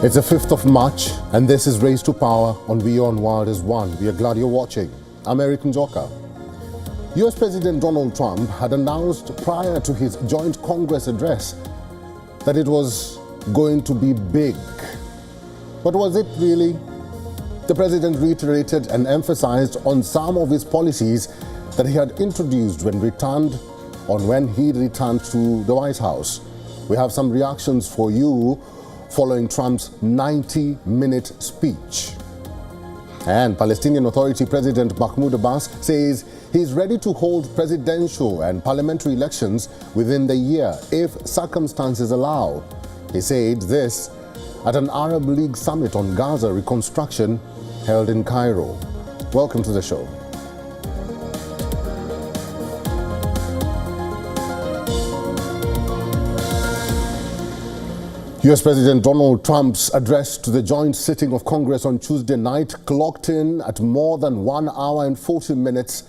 It's the 5th of March, and this is Race to Power on WION The World is One. We are glad you're watching. I'm Eric Njoka. US President Donald Trump had announced prior to his joint Congress address that it was going to be big. But was it really? The president reiterated and emphasized on some of his policies that he had introduced when he returned to the White House. We have some reactions for you following Trump's 90-minute speech. And Palestinian Authority President Mahmoud Abbas says he's ready to hold presidential and parliamentary elections within the year if circumstances allow. He said this at an Arab League summit on Gaza reconstruction held in Cairo. Welcome to the show. US President Donald Trump's address to the joint sitting of Congress on Tuesday night clocked in at more than 1 hour and 40 minutes,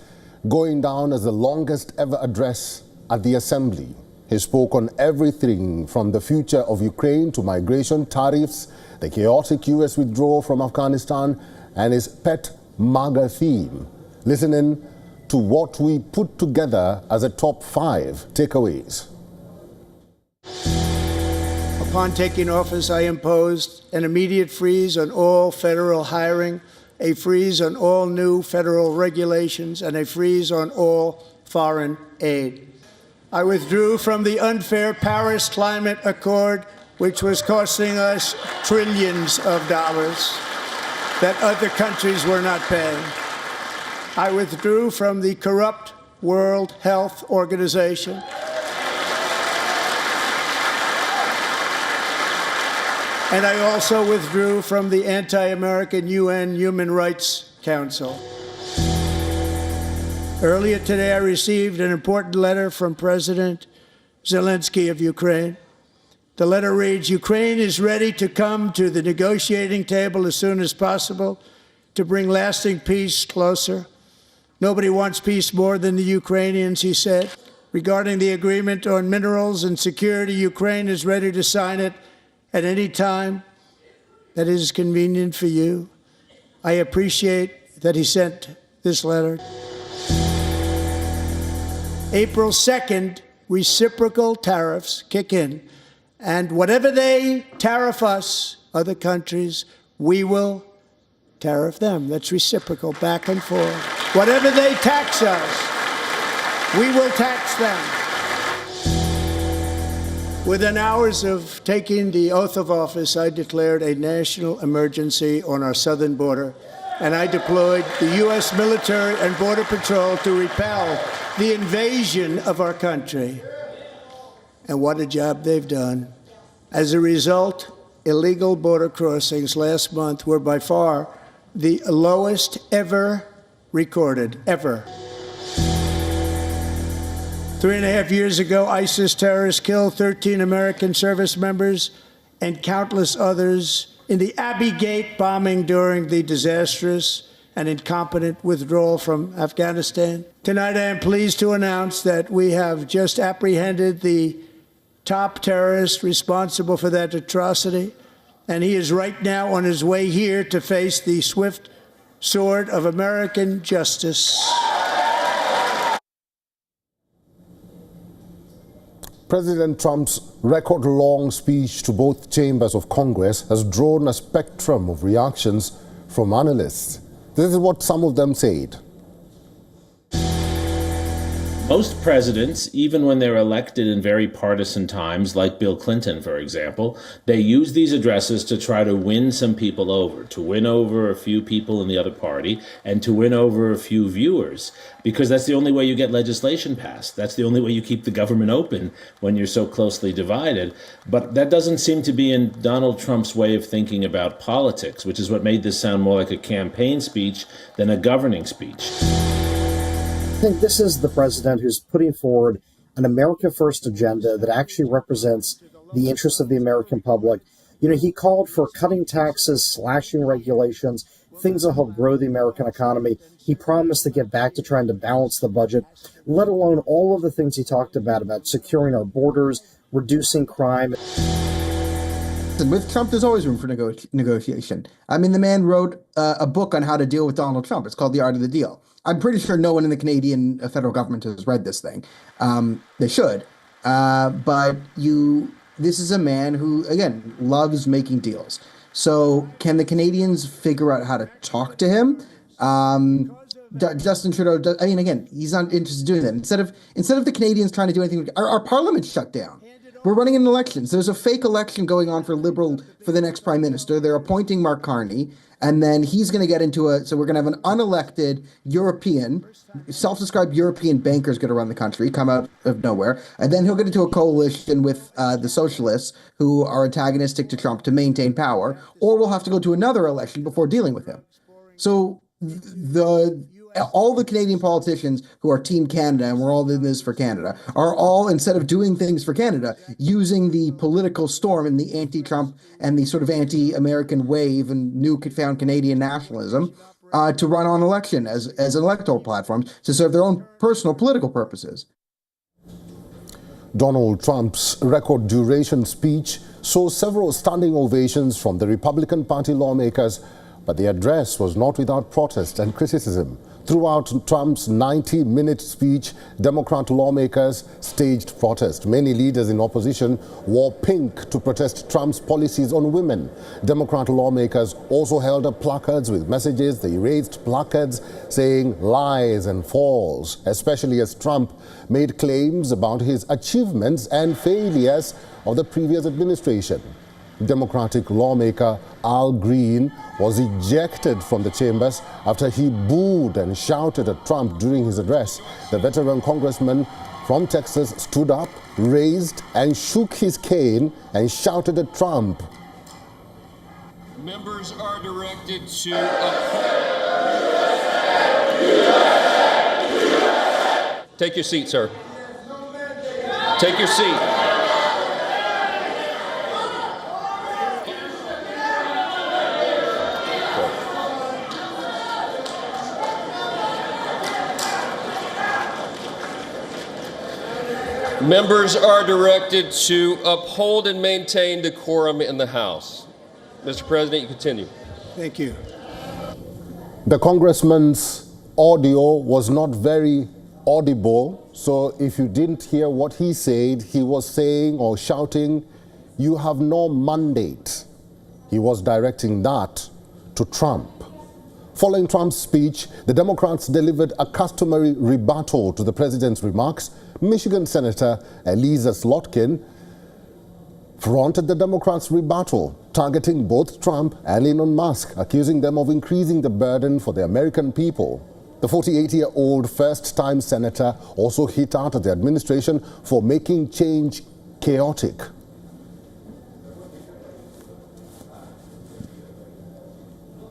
going down as the longest ever address at the Assembly. He spoke on everything from the future of Ukraine to migration, tariffs, the chaotic US withdrawal from Afghanistan, and his pet MAGA theme. Listen in to what we put together as a top 5 takeaways. Upon taking office, I imposed an immediate freeze on all federal hiring, a freeze on all new federal regulations, and a freeze on all foreign aid. I withdrew from the unfair Paris Climate Accord, which was costing us trillions of dollars that other countries were not paying. I withdrew from the corrupt World Health Organization. And I also withdrew from the anti-American UN Human Rights Council. Earlier today, I received an important letter from President Zelensky of Ukraine. The letter reads, Ukraine is ready to come to the negotiating table as soon as possible to bring lasting peace closer. Nobody wants peace more than the Ukrainians, he said. Regarding the agreement on minerals and security, Ukraine is ready to sign it at any time that is convenient for you. I appreciate that he sent this letter. April 2nd, reciprocal tariffs kick in. And whatever they tariff us, other countries, we will tariff them. That's reciprocal, back and forth. Whatever they tax us, we will tax them. Within hours of taking the oath of office, I declared a national emergency on our southern border, and I deployed the U.S. military and Border Patrol to repel the invasion of our country. And what a job they've done. As a result, illegal border crossings last month were by far the lowest ever recorded, ever. 3.5 years ago, ISIS terrorists killed 13 American service members and countless others in the Abbey Gate bombing during the disastrous and incompetent withdrawal from Afghanistan. Tonight, I am pleased to announce that we have just apprehended the top terrorist responsible for that atrocity, and he is right now on his way here to face the swift sword of American justice. President Trump's record-long speech to both chambers of Congress has drawn a spectrum of reactions from analysts. This is what some of them said. Most presidents, even when they're elected in very partisan times, like Bill Clinton, for example, they use these addresses to try to win some people over, to win over a few people in the other party, and to win over a few viewers, because that's the only way you get legislation passed. That's the only way you keep the government open when you're so closely divided. But that doesn't seem to be in Donald Trump's way of thinking about politics, which is what made this sound more like a campaign speech than a governing speech. I think this is the president who's putting forward an America First agenda that actually represents the interests of the American public. You know, he called for cutting taxes, slashing regulations, things that help grow the American economy. He promised to get back to trying to balance the budget, let alone all of the things he talked about securing our borders, reducing crime. Listen, with Trump, there's always room for negotiation. I mean, the man wrote a book on how to deal with Donald Trump. It's called The Art of the Deal. I'm pretty sure no one in the Canadian federal government has read this thing. They should. This is a man who, again, loves making deals. So can the Canadians figure out how to talk to him? Justin Trudeau, again, he's not interested in doing that. Instead of the Canadians trying to do anything, our parliament's shut down. We're running an election. There's a fake election going on for Liberal for the next prime minister. They're appointing Mark Carney, and then he's going to get into so we're going to have an unelected European, self-described European banker is going to run the country, come out of nowhere, and then he'll get into a coalition with the socialists who are antagonistic to Trump to maintain power, or we'll have to go to another election before dealing with him. So all the Canadian politicians who are Team Canada, and we're all in this for Canada, are all, instead of doing things for Canada, using the political storm and the anti-Trump and the sort of anti-American wave and newfound Canadian nationalism to run on election as an electoral platform to serve their own personal political purposes. Donald Trump's record duration speech saw several standing ovations from the Republican Party lawmakers, but the address was not without protest and criticism. Throughout Trump's 90-minute speech, Democrat lawmakers staged protest. Many leaders in opposition wore pink to protest Trump's policies on women. Democrat lawmakers also held up placards with messages. They raised placards saying lies and false, especially as Trump made claims about his achievements and failures of the previous administration. Democratic lawmaker Al Green was ejected from the chambers after he booed and shouted at Trump during his address. The veteran congressman from Texas stood up, raised and shook his cane and shouted at Trump. Members are directed to take your seat, sir. Take your seat. Members are directed to uphold and maintain decorum in the House. Mr. President, you continue. Thank you. The congressman's audio was not very audible, so if you didn't hear what he said, he was saying or shouting, "You have no mandate." He was directing that to Trump. Following Trump's speech, the Democrats delivered a customary rebuttal to the president's remarks. Michigan Senator Elisa Slotkin fronted the Democrats' rebuttal, targeting both Trump and Elon Musk, accusing them of increasing the burden for the American people. The 48-year-old first-time senator also hit out at the administration for making change chaotic.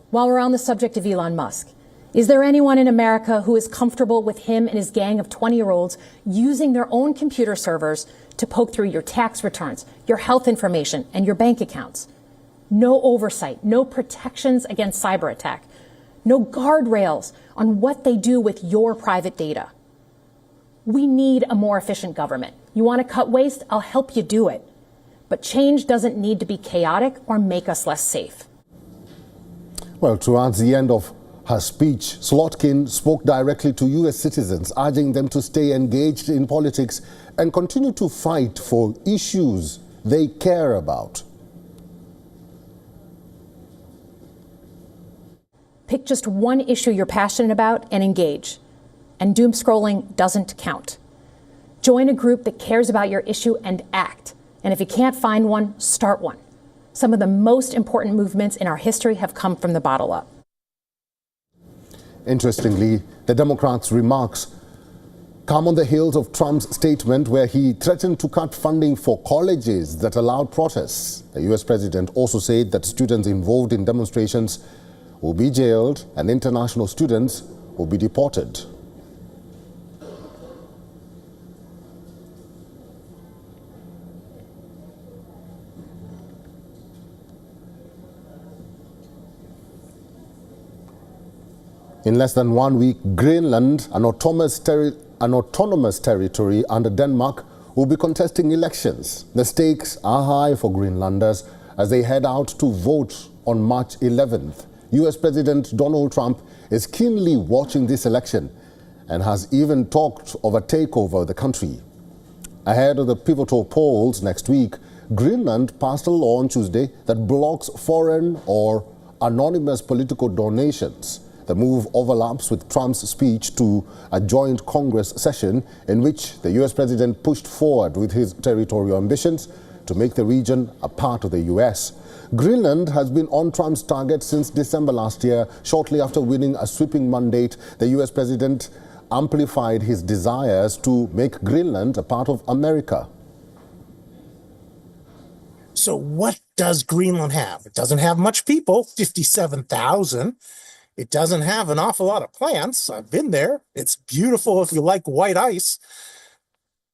While we're on the subject of Elon Musk, is there anyone in America who is comfortable with him and his gang of 20-year-olds using their own computer servers to poke through your tax returns, your health information, and your bank accounts? No oversight, no protections against cyber attack, no guardrails on what they do with your private data. We need a more efficient government. You want to cut waste? I'll help you do it. But change doesn't need to be chaotic or make us less safe. Well, towards the end of her speech, Slotkin spoke directly to U.S. citizens, urging them to stay engaged in politics and continue to fight for issues they care about. Pick just one issue you're passionate about and engage. And doom scrolling doesn't count. Join a group that cares about your issue and act. And if you can't find one, start one. Some of the most important movements in our history have come from the bottom up. Interestingly, the Democrats' remarks come on the heels of Trump's statement where he threatened to cut funding for colleges that allowed protests. The U.S. president also said that students involved in demonstrations will be jailed and international students will be deported. In less than 1 week, Greenland, an autonomous territory under Denmark, will be contesting elections. The stakes are high for Greenlanders as they head out to vote on March 11th. US President Donald Trump is keenly watching this election and has even talked of a takeover of the country. Ahead of the pivotal polls next week, Greenland passed a law on Tuesday that blocks foreign or anonymous political donations. The move overlaps with Trump's speech to a joint Congress session in which the US president pushed forward with his territorial ambitions to make the region a part of the US. Greenland has been on Trump's target since December last year. Shortly after winning a sweeping mandate, the US president amplified his desires to make Greenland a part of America. So what does Greenland have? It doesn't have much people, 57,000. It doesn't have an awful lot of plants. I've been there. It's beautiful if you like white ice.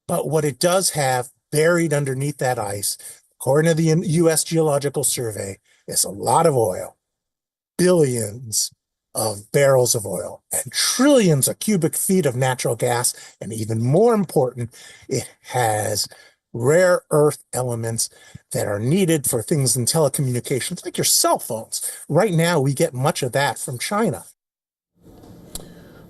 But what it does have buried underneath that ice, according to the U.S. Geological Survey, is a lot of oil, billions of barrels of oil, and trillions of cubic feet of natural gas. And even more important, it has rare earth elements that are needed for things in telecommunications, like your cell phones. Right now, we get much of that from China.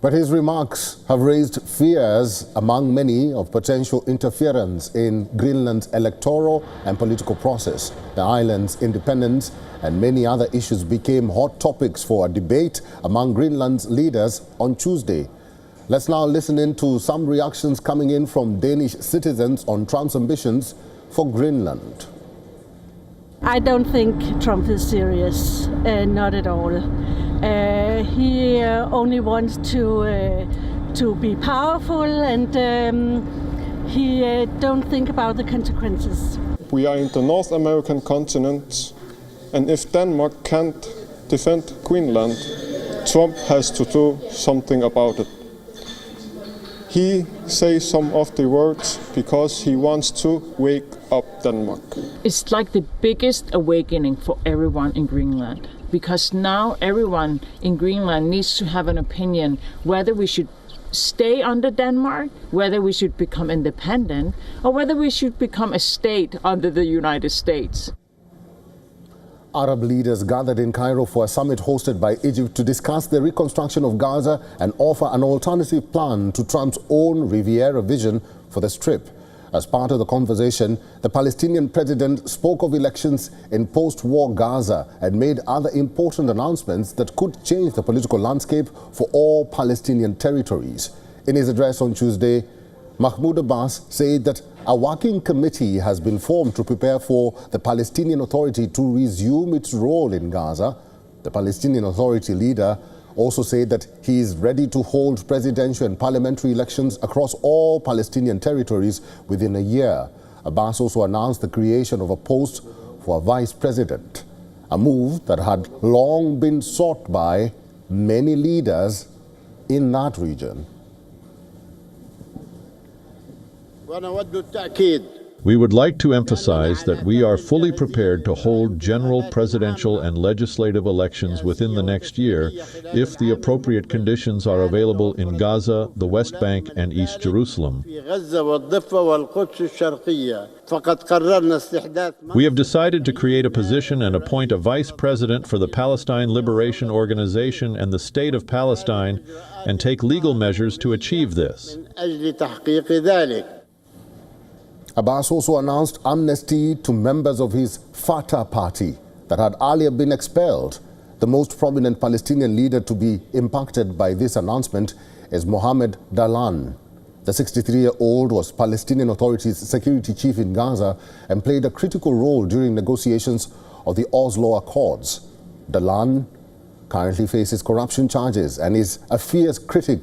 But his remarks have raised fears among many of potential interference in Greenland's electoral and political process. The island's independence and many other issues became hot topics for a debate among Greenland's leaders on Tuesday. Let's now listen in to some reactions coming in from Danish citizens on Trump's ambitions for Greenland. I don't think Trump is serious, not at all. He only wants to be powerful, and he don't think about the consequences. We are in the North American continent, and if Denmark can't defend Greenland, Trump has to do something about it. He says some of the words because he wants to wake up Denmark. It's like the biggest awakening for everyone in Greenland, because now everyone in Greenland needs to have an opinion whether we should stay under Denmark, whether we should become independent, or whether we should become a state under the United States. Arab leaders gathered in Cairo for a summit hosted by Egypt to discuss the reconstruction of Gaza and offer an alternative plan to Trump's own Riviera vision for the Strip. As part of the conversation, the Palestinian president spoke of elections in post-war Gaza and made other important announcements that could change the political landscape for all Palestinian territories. In his address on Tuesday, Mahmoud Abbas said that a working committee has been formed to prepare for the Palestinian Authority to resume its role in Gaza. The Palestinian Authority leader also said that he is ready to hold presidential and parliamentary elections across all Palestinian territories within a year. Abbas also announced the creation of a post for a vice president, a move that had long been sought by many leaders in that region. We would like to emphasize that we are fully prepared to hold general presidential and legislative elections within the next year if the appropriate conditions are available in Gaza, the West Bank, and East Jerusalem. We have decided to create a position and appoint a vice president for the Palestine Liberation Organization and the State of Palestine and take legal measures to achieve this. Abbas also announced amnesty to members of his Fatah party that had earlier been expelled. The most prominent Palestinian leader to be impacted by this announcement is Mohammed Dahlan. The 63-year-old was Palestinian Authority's security chief in Gaza and played a critical role during negotiations of the Oslo Accords. Dahlan currently faces corruption charges and is a fierce critic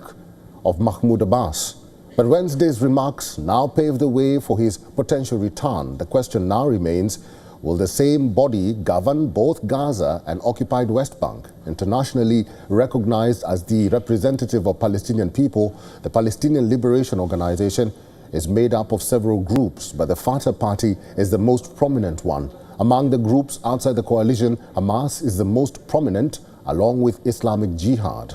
of Mahmoud Abbas. But Wednesday's remarks now pave the way for his potential return. The question now remains, will the same body govern both Gaza and occupied West Bank? Internationally recognized as the representative of Palestinian people, the Palestinian Liberation Organization is made up of several groups, but the Fatah party is the most prominent one. Among the groups outside the coalition, Hamas is the most prominent, along with Islamic Jihad.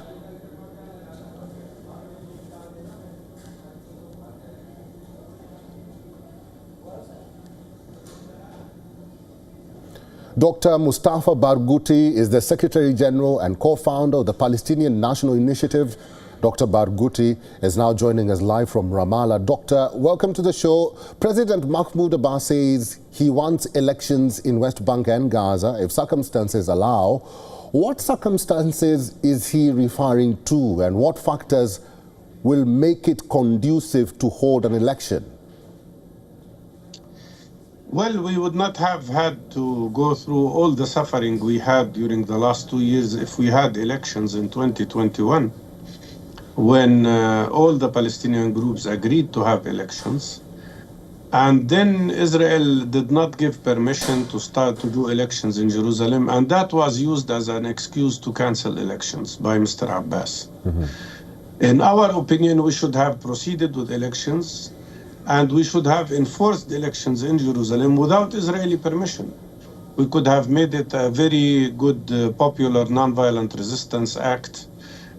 Dr. Mustafa Barghouti is the Secretary General and co-founder of the Palestinian National Initiative. Dr. Barghouti is now joining us live from Ramallah. Doctor, welcome to the show. President Mahmoud Abbas says he wants elections in West Bank and Gaza if circumstances allow. What circumstances is he referring to, and what factors will make it conducive to hold an election? Well, we would not have had to go through all the suffering we had during the last 2 years if we had elections in 2021, when all the Palestinian groups agreed to have elections. And then Israel did not give permission to start to do elections in Jerusalem, and that was used as an excuse to cancel elections by Mr. Abbas. In our opinion, we should have proceeded with elections, and we should have enforced elections in Jerusalem without Israeli permission. We could have made it a very good popular nonviolent resistance act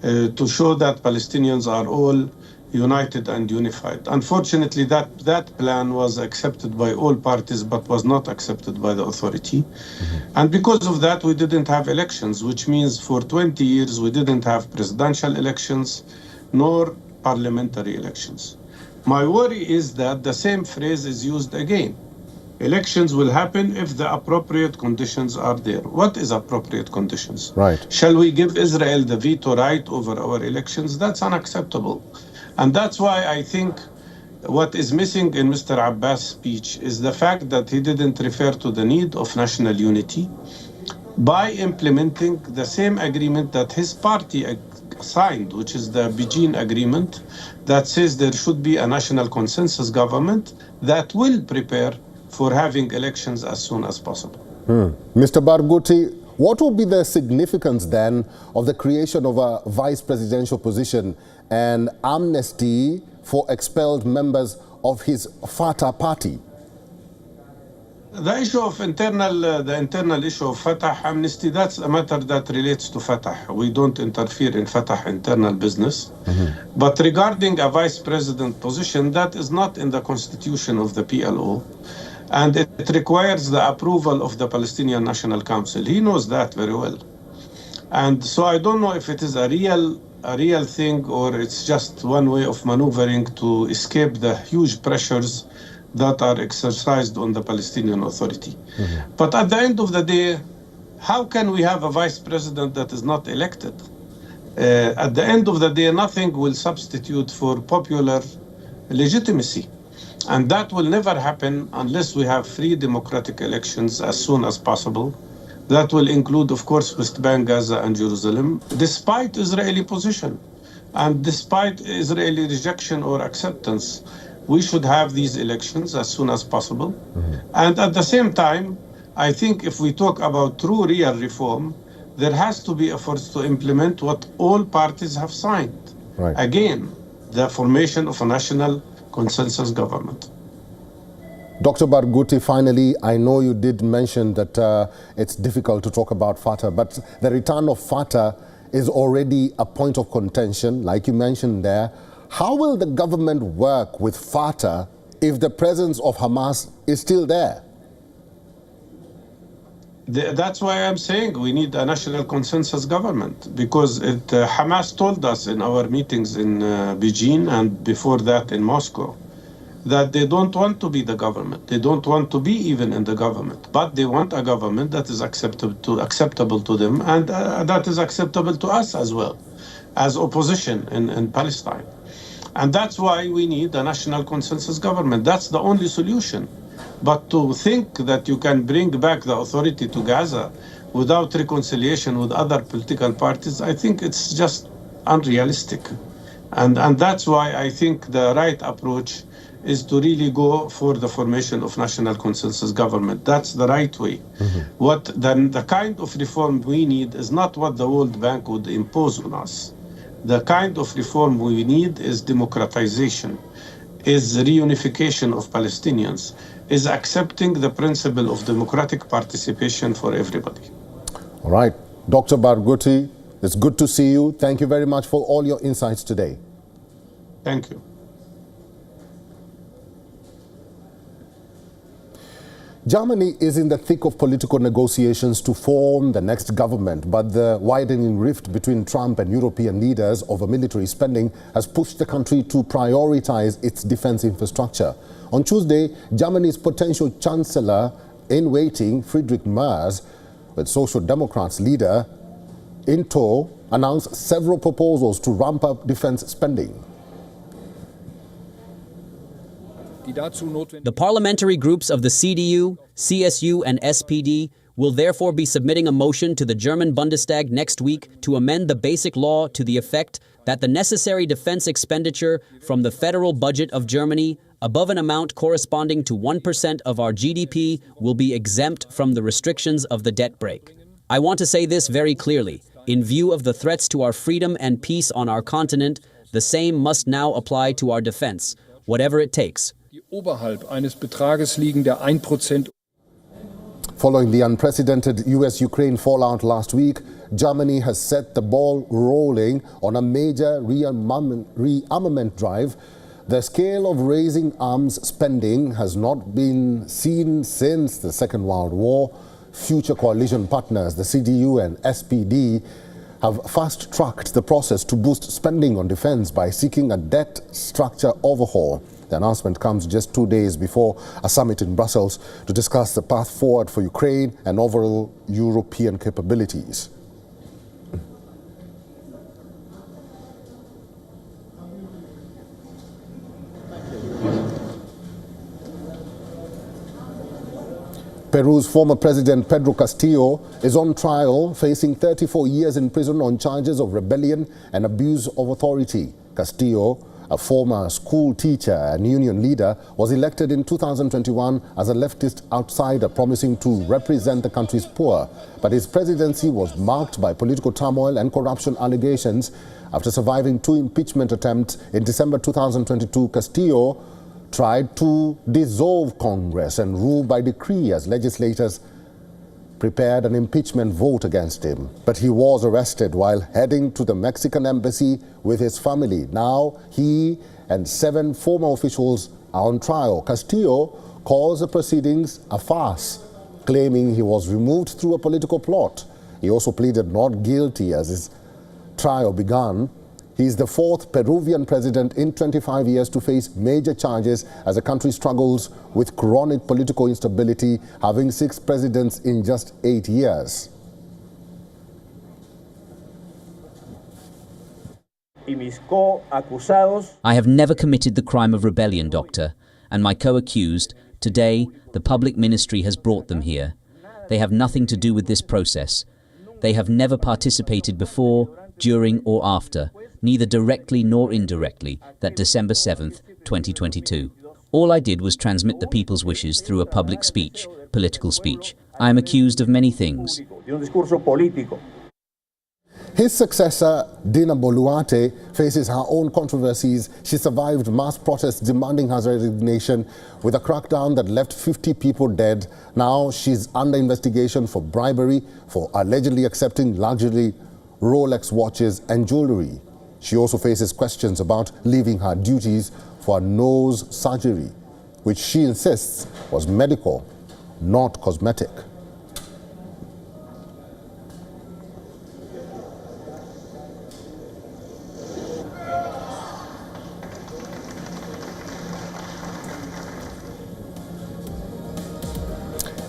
to show that Palestinians are all united and unified. Unfortunately, that plan was accepted by all parties but was not accepted by the authority. And because of that, we didn't have elections, which means for 20 years we didn't have presidential elections nor parliamentary elections. My worry is that the same phrase is used again. Elections will happen if the appropriate conditions are there. What is appropriate conditions? Right. Shall we give Israel the veto right over our elections? That's unacceptable. And that's why I think what is missing in Mr. Abbas' speech is the fact that he didn't refer to the need of national unity by implementing the same agreement that his party signed, which is the Beijing Agreement, that says there should be a national consensus government that will prepare for having elections as soon as possible. Mr. Barghouti, what will be the significance then of the creation of a vice presidential position and amnesty for expelled members of his Fatah party? The issue of the internal issue of Fatah amnesty, that's a matter that relates to Fatah. We don't interfere in Fatah internal business. But regarding a vice president position, that is not in the constitution of the PLO. And it requires the approval of the Palestinian National Council. He knows that very well. And so I don't know if it is a real thing or it's just one way of maneuvering to escape the huge pressures that are exercised on the Palestinian Authority. But at the end of the day, how can we have a vice president that is not elected? At the end of the day, nothing will substitute for popular legitimacy. And that will never happen unless we have free democratic elections as soon as possible. That will include, of course, West Bank, Gaza, and Jerusalem, despite Israeli position and despite Israeli rejection or acceptance. We should have these elections as soon as possible. And at the same time, I think if we talk about true real reform, there has to be efforts to implement what all parties have signed. Right. Again, the formation of a national consensus government. Dr. Barghouti, finally, I know you did mention that it's difficult to talk about Fatah, but the return of Fatah is already a point of contention, like you mentioned there. How will the government work with Fatah if the presence of Hamas is still there? That's why I'm saying we need a national consensus government, because Hamas told us in our meetings in Beijing and before that in Moscow that they don't want to be the government. They don't want to be even in the government, but they want a government that is acceptable to them and that is acceptable to us as well, as opposition in Palestine. And that's why we need a national consensus government. That's the only solution. But to think that you can bring back the authority to Gaza without reconciliation with other political parties, I think it's just unrealistic. And that's why I think the right approach is to really go for the formation of national consensus government. That's the right way. What then the kind of reform we need is not what the World Bank would impose on us. The kind of reform we need is democratization, is reunification of Palestinians, is accepting the principle of democratic participation for everybody. All right. Dr. Barghouti, it's good to see you. Thank you very much for all your insights today. Thank you. Germany is in the thick of political negotiations to form the next government, but the widening rift between Trump and European leaders over military spending has pushed the country to prioritize its defense infrastructure. On Tuesday, Germany's potential chancellor-in-waiting, Friedrich Merz, with Social Democrats leader in tow, announced several proposals to ramp up defense spending. The parliamentary groups of the CDU, CSU, and SPD will therefore be submitting a motion to the German Bundestag next week to amend the basic law to the effect that the necessary defense expenditure from the federal budget of Germany, above an amount corresponding to 1% of our GDP, will be exempt from the restrictions of the debt brake. I want to say this very clearly. In view of the threats to our freedom and peace on our continent, the same must now apply to our defense, whatever it takes. Following the unprecedented US-Ukraine fallout last week, Germany has set the ball rolling on a major rearmament drive. The scale of raising arms spending has not been seen since the Second World War. Future coalition partners, the CDU and SPD, have fast-tracked the process to boost spending on defense by seeking a debt structure overhaul. The announcement comes just 2 days before a summit in Brussels to discuss the path forward for Ukraine and overall European capabilities. Peru's former president Pedro Castillo is on trial, facing 34 years in prison on charges of rebellion and abuse of authority. Castillo, a former school teacher and union leader, was elected in 2021 as a leftist outsider, promising to represent the country's poor. But his presidency was marked by political turmoil and corruption allegations. After surviving 2 impeachment attempts in December 2022, Castillo tried to dissolve Congress and rule by decree as legislators prepared an impeachment vote against him. But he was arrested while heading to the Mexican embassy with his family. Now he and 7 former officials are on trial. Castillo calls the proceedings a farce, claiming he was removed through a political plot. He also pleaded not guilty as his trial began. He is the 4th Peruvian president in 25 years to face major charges as the country struggles with chronic political instability, having 6 presidents in just 8 years. I have never committed the crime of rebellion, Doctor, and my co-accused, today, the public ministry has brought them here. They have nothing to do with this process. They have never participated before, during or after, neither directly nor indirectly, that December 7th, 2022. All I did was transmit the people's wishes through a public speech, political speech. I am accused of many things. His successor, Dina Boluarte, faces her own controversies. She survived mass protests demanding her resignation with a crackdown that left 50 people dead. Now she's under investigation for bribery, for allegedly accepting luxury Rolex watches and jewelry. She also faces questions about leaving her duties for a nose surgery, which she insists was medical, not cosmetic.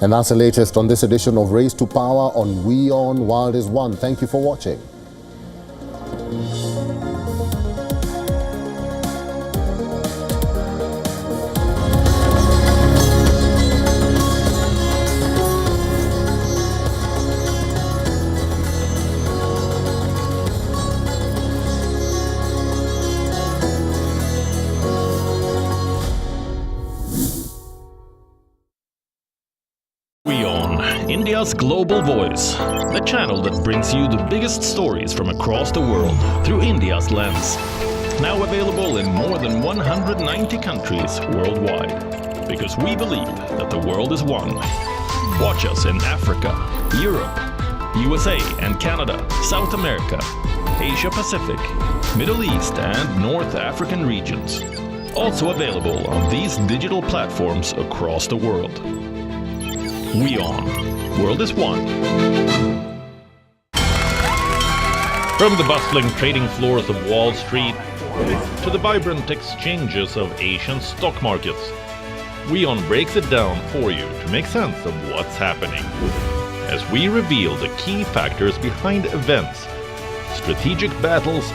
And that's the latest on this edition of Race to Power on WION The World is One. Thank you for watching. India's Global Voice, the channel that brings you the biggest stories from across the world through India's lens. Now available in more than 190 countries worldwide. Because we believe that the world is one. Watch us in Africa, Europe, USA and Canada, South America, Asia Pacific, Middle East and North African regions. Also available on these digital platforms across the world. WION. World is one. From the bustling trading floors of Wall Street to the vibrant exchanges of Asian stock markets, WION breaks it down for you to make sense of what's happening, as we reveal the key factors behind events, strategic battles,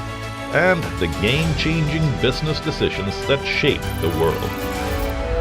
and the game-changing business decisions that shape the world.